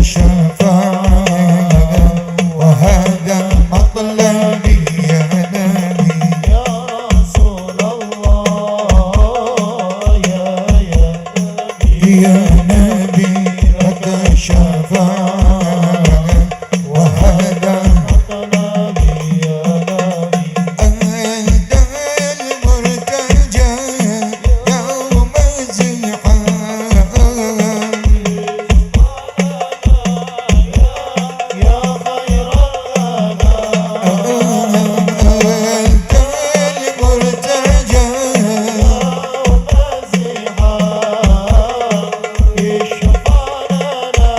شفاعة وهذا مطلبي يا نبي يا رسول الله يا نبي يا نبي لك شفاعة وهذا مطلبي يا نبي أنت المرتجى يوم الزحام يا خير الأنام أنت المرتجى يوم الزحام اشفع لنا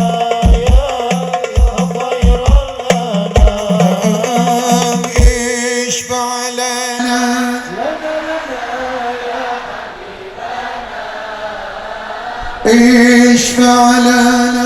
يا خير الأنام اشفع لنا اشفع لنا